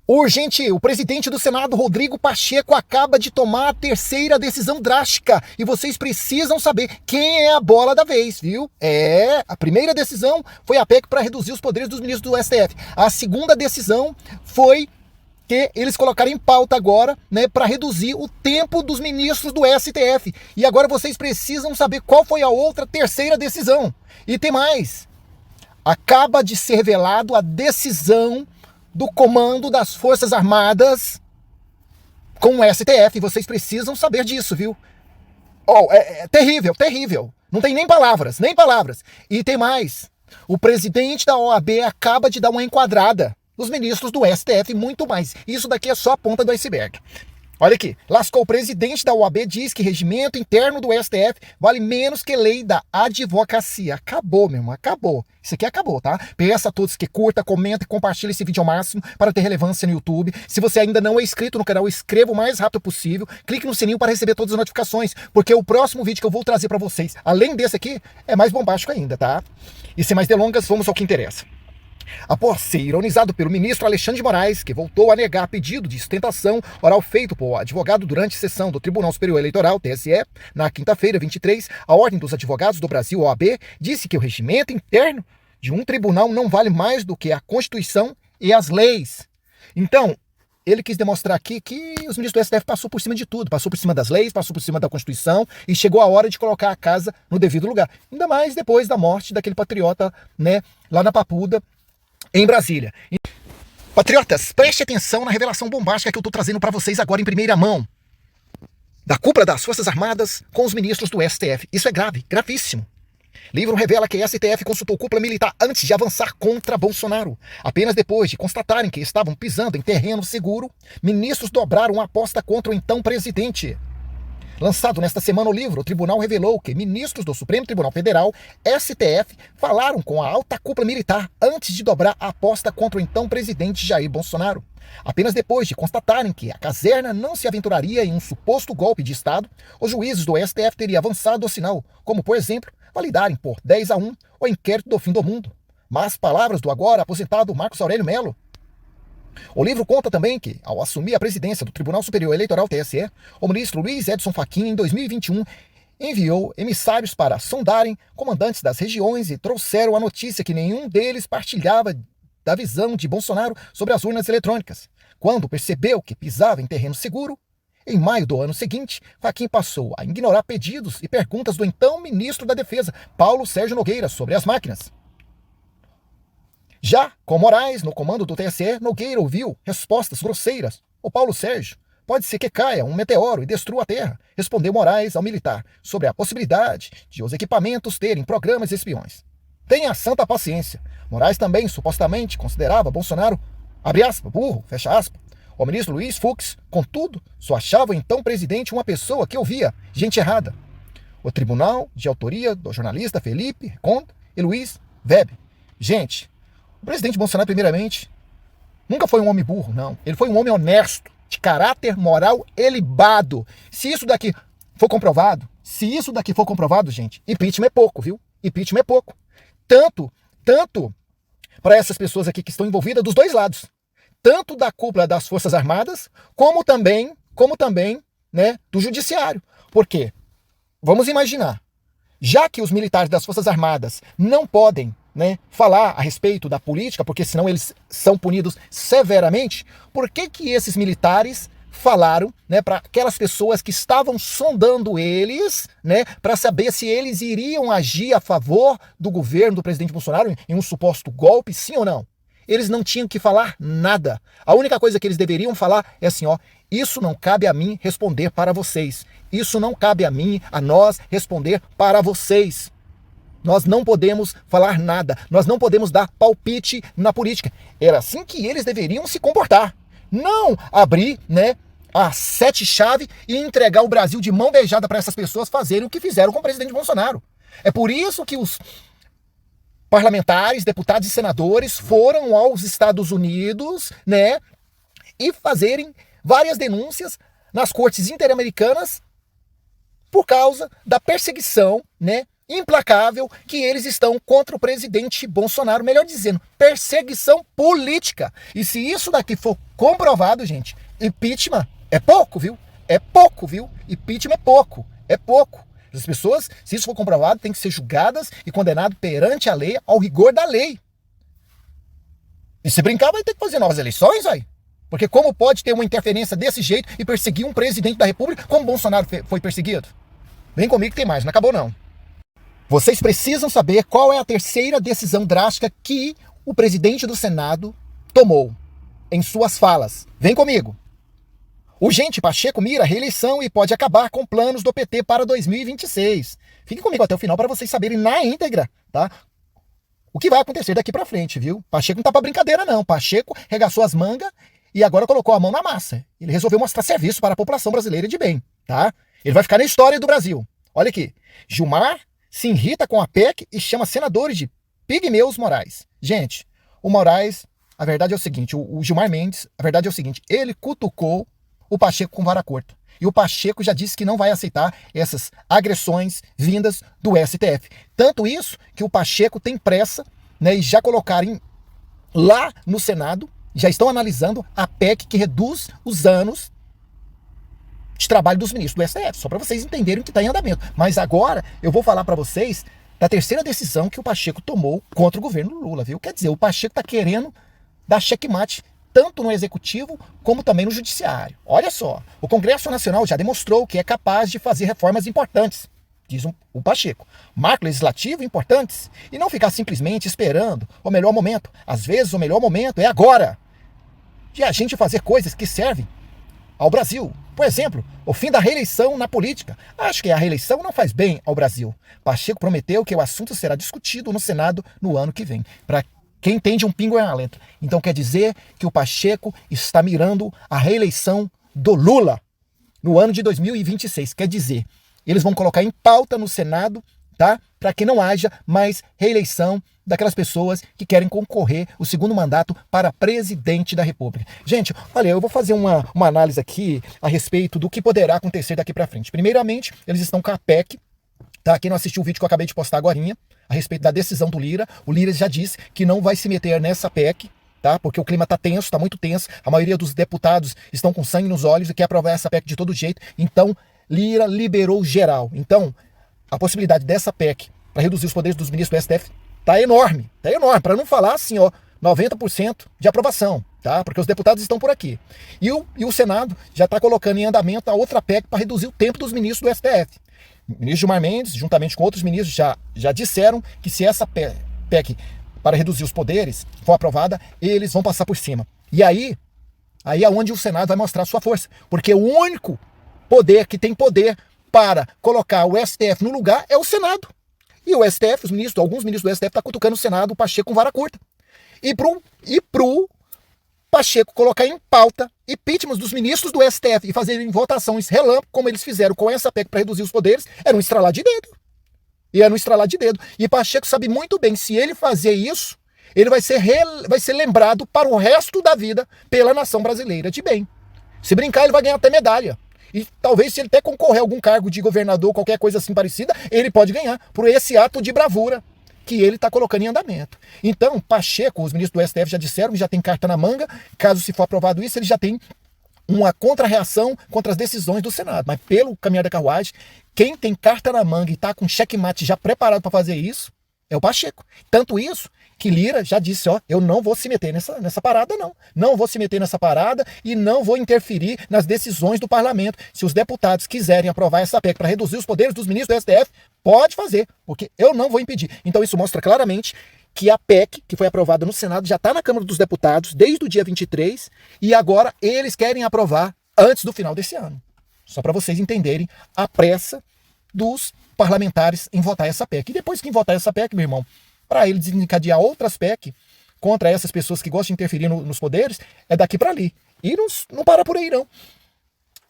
Urgente, o presidente do Senado, Rodrigo Pacheco, acaba de tomar a terceira decisão drástica e vocês precisam saber quem é a bola da vez, viu? A primeira decisão foi a PEC para reduzir os poderes dos ministros do STF. A segunda decisão foi que eles colocaram em pauta agora, né, para reduzir o tempo dos ministros do STF. E agora vocês precisam saber qual foi a outra terceira decisão. E tem mais. Acaba de ser revelado a decisão do comando das Forças Armadas com o STF. Vocês precisam saber disso, viu? É terrível, terrível. Não tem nem palavras, nem palavras. E tem mais. O presidente da OAB acaba de dar uma enquadrada nos ministros do STF e muito mais. Isso daqui é só a ponta do iceberg. Olha aqui, lascou o presidente da OAB, diz que regimento interno do STF vale menos que lei da advocacia. Acabou, meu irmão, acabou. Isso aqui acabou, tá? Peço a todos que curta, comenta e compartilhe esse vídeo ao máximo para ter relevância no YouTube. Se você ainda não é inscrito no canal, inscreva o mais rápido possível. Clique no sininho para receber todas as notificações, porque o próximo vídeo que eu vou trazer para vocês, além desse aqui, é mais bombástico ainda, tá? E sem mais delongas, vamos ao que interessa. Após ser ironizado pelo ministro Alexandre de Moraes, que voltou a negar pedido de sustentação oral feito por advogado durante sessão do Tribunal Superior Eleitoral, TSE, na quinta-feira, 23, a Ordem dos Advogados do Brasil, OAB, disse que o regimento interno de um tribunal não vale mais do que a Constituição e as leis. Então, ele quis demonstrar aqui que os ministros do STF passou por cima de tudo, passou por cima das leis, passou por cima da Constituição e chegou a hora de colocar a casa no devido lugar. Ainda mais depois da morte daquele patriota, né, lá na Papuda, em Brasília. Patriotas, preste atenção na revelação bombástica que eu estou trazendo para vocês agora em primeira mão. Da cúpula das Forças Armadas com os ministros do STF. Isso é grave, gravíssimo. Livro revela que a STF consultou cúpula militar antes de avançar contra Bolsonaro. Apenas depois de constatarem que estavam pisando em terreno seguro, ministros dobraram a aposta contra o então presidente. Lançado nesta semana o livro, o tribunal revelou que ministros do Supremo Tribunal Federal, STF, falaram com a alta cúpula militar antes de dobrar a aposta contra o então presidente Jair Bolsonaro. Apenas depois de constatarem que a caserna não se aventuraria em um suposto golpe de Estado, os juízes do STF teriam avançado ao sinal, como, por exemplo, validarem por 10-1 o inquérito do fim do mundo. Mas palavras do agora aposentado Marcos Aurélio Melo. O livro conta também que, ao assumir a presidência do Tribunal Superior Eleitoral TSE, o ministro Luiz Edson Fachin, em 2021, enviou emissários para sondarem comandantes das regiões e trouxeram a notícia que nenhum deles partilhava da visão de Bolsonaro sobre as urnas eletrônicas. Quando percebeu que pisava em terreno seguro, em maio do ano seguinte, Fachin passou a ignorar pedidos e perguntas do então ministro da Defesa, Paulo Sérgio Nogueira, sobre as máquinas. Já com Moraes no comando do TSE, Nogueira ouviu respostas grosseiras. O Paulo Sérgio, pode ser que caia um meteoro e destrua a Terra, respondeu Moraes ao militar sobre a possibilidade de os equipamentos terem programas espiões. Tenha santa paciência. Moraes também supostamente considerava Bolsonaro, abre aspas, burro, fecha aspas. O ministro Luiz Fux, contudo, só achava o então presidente uma pessoa que ouvia gente errada. O tribunal, de autoria do jornalista Felipe Conde e Luiz Weber. Gente, o presidente Bolsonaro, primeiramente, nunca foi um homem burro, não. Ele foi um homem honesto, de caráter moral elevado. Se isso daqui for comprovado, gente, impeachment é pouco, viu? Impeachment é pouco. Tanto para essas pessoas aqui que estão envolvidas dos dois lados. Tanto da cúpula das Forças Armadas, como também, né, do Judiciário. Por quê? Vamos imaginar, já que os militares das Forças Armadas não podem, né, falar a respeito da política, porque senão eles são punidos severamente, por que esses militares falaram, né, para aquelas pessoas que estavam sondando eles, né, para saber se eles iriam agir a favor do governo do presidente Bolsonaro em um suposto golpe, sim ou não? Eles não tinham que falar nada. A única coisa que eles deveriam falar é assim, ó, isso não cabe a mim responder para vocês. Isso não cabe a mim, a nós responder para vocês. Nós não podemos falar nada, nós não podemos dar palpite na política. Era assim que eles deveriam se comportar. Não abrir, né, a 7 chave e entregar o Brasil de mão beijada para essas pessoas fazerem o que fizeram com o presidente Bolsonaro. É por isso que os parlamentares, deputados e senadores foram aos Estados Unidos, né, e fazerem várias denúncias nas cortes interamericanas por causa da perseguição, né, implacável que eles estão contra o presidente Bolsonaro, melhor dizendo, perseguição política. E se isso daqui for comprovado, gente, impeachment é pouco, viu? É pouco, viu? Impeachment é pouco, é pouco. As pessoas, se isso for comprovado, têm que ser julgadas e condenadas perante a lei, ao rigor da lei. E se brincar, vai ter que fazer novas eleições, aí. Porque como pode ter uma interferência desse jeito e perseguir um presidente da República como Bolsonaro foi perseguido? Vem comigo que tem mais, não acabou não. Vocês precisam saber qual é a terceira decisão drástica que o presidente do Senado tomou em suas falas. Vem comigo. Urgente, Pacheco mira a reeleição e pode acabar com planos do PT para 2026. Fiquem comigo até o final para vocês saberem na íntegra, tá? O que vai acontecer daqui para frente, viu? Pacheco não tá para brincadeira não. Pacheco regaçou as mangas e agora colocou a mão na massa. Ele resolveu mostrar serviço para a população brasileira de bem, tá? Ele vai ficar na história do Brasil. Olha aqui. Gilmar se irrita com a PEC e chama senadores de pigmeus morais. Gente, o Moraes, a verdade é o seguinte, o Gilmar Mendes, a verdade é o seguinte, ele cutucou o Pacheco com vara curta. E o Pacheco já disse que não vai aceitar essas agressões vindas do STF. Tanto isso que o Pacheco tem pressa, né, e já colocaram lá no Senado, já estão analisando a PEC que reduz os anos de trabalho dos ministros do STF, só para vocês entenderem que está em andamento. Mas agora eu vou falar para vocês da terceira decisão que o Pacheco tomou contra o governo Lula, viu? Quer dizer, o Pacheco está querendo dar checkmate tanto no Executivo como também no Judiciário. Olha só, o Congresso Nacional já demonstrou que é capaz de fazer reformas importantes, diz o Pacheco, marco legislativo importantes, e não ficar simplesmente esperando o melhor momento. Às vezes o melhor momento é agora, de a gente fazer coisas que servem ao Brasil. Por exemplo, o fim da reeleição na política. Acho que a reeleição não faz bem ao Brasil. Pacheco prometeu que o assunto será discutido no Senado no ano que vem. Para quem entende um pingo é uma letra. Então quer dizer que o Pacheco está mirando a reeleição do Lula no ano de 2026. Quer dizer, eles vão colocar em pauta no Senado, tá? Para que não haja mais reeleição daquelas pessoas que querem concorrer o segundo mandato para presidente da República. Gente, olha, eu vou fazer uma análise aqui a respeito do que poderá acontecer daqui para frente. Primeiramente, eles estão com a PEC, tá? Quem não assistiu o vídeo que eu acabei de postar agorinha, a respeito da decisão do Lira, o Lira já disse que não vai se meter nessa PEC, tá? Porque o clima tá tenso, tá muito tenso, a maioria dos deputados estão com sangue nos olhos e quer aprovar essa PEC de todo jeito, então Lira liberou geral. Então, a possibilidade dessa PEC para reduzir os poderes dos ministros do STF tá enorme, para não falar assim, ó, 90% de aprovação, tá? Porque os deputados estão por aqui. E o Senado já está colocando em andamento a outra PEC para reduzir o tempo dos ministros do STF. O ministro Gilmar Mendes, juntamente com outros ministros, já disseram que se essa PEC para reduzir os poderes for aprovada, eles vão passar por cima. E aí é onde o Senado vai mostrar sua força, porque o único poder que tem poder para colocar o STF no lugar é o Senado. E o STF, alguns ministros do STF estão cutucando o Senado, o Pacheco com vara curta. E pro Pacheco colocar em pauta impeachment dos ministros do STF e fazerem votações relâmpago, como eles fizeram com essa PEC para reduzir os poderes, era um estralar de dedo. E Pacheco sabe muito bem, se ele fazer isso, ele vai ser lembrado para o resto da vida pela nação brasileira de bem. Se brincar, ele vai ganhar até medalha. E talvez, se ele até concorrer a algum cargo de governador, qualquer coisa assim parecida, ele pode ganhar por esse ato de bravura que ele está colocando em andamento. Então, Pacheco, os ministros do STF já disseram que já tem carta na manga, caso se for aprovado isso, ele já tem uma contra-reação contra as decisões do Senado. Mas pelo caminhar da carruagem, quem tem carta na manga e está com checkmate já preparado para fazer isso, é o Pacheco. Tanto isso que Lira já disse, ó, eu não vou se meter nessa parada, não. Não vou se meter nessa parada e não vou interferir nas decisões do parlamento. Se os deputados quiserem aprovar essa PEC para reduzir os poderes dos ministros do STF, pode fazer, porque eu não vou impedir. Então isso mostra claramente que a PEC, que foi aprovada no Senado, já está na Câmara dos Deputados desde o dia 23 e agora eles querem aprovar antes do final desse ano. Só para vocês entenderem a pressa dos parlamentares em votar essa PEC. E depois que votar essa PEC, meu irmão, para ele desencadear outras PEC contra essas pessoas que gostam de interferir nos poderes, é daqui para ali. E não para por aí, não.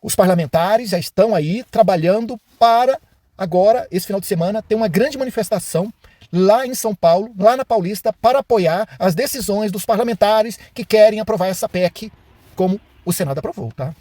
Os parlamentares já estão aí trabalhando para, agora, esse final de semana, ter uma grande manifestação lá em São Paulo, lá na Paulista, para apoiar as decisões dos parlamentares que querem aprovar essa PEC como o Senado aprovou, tá?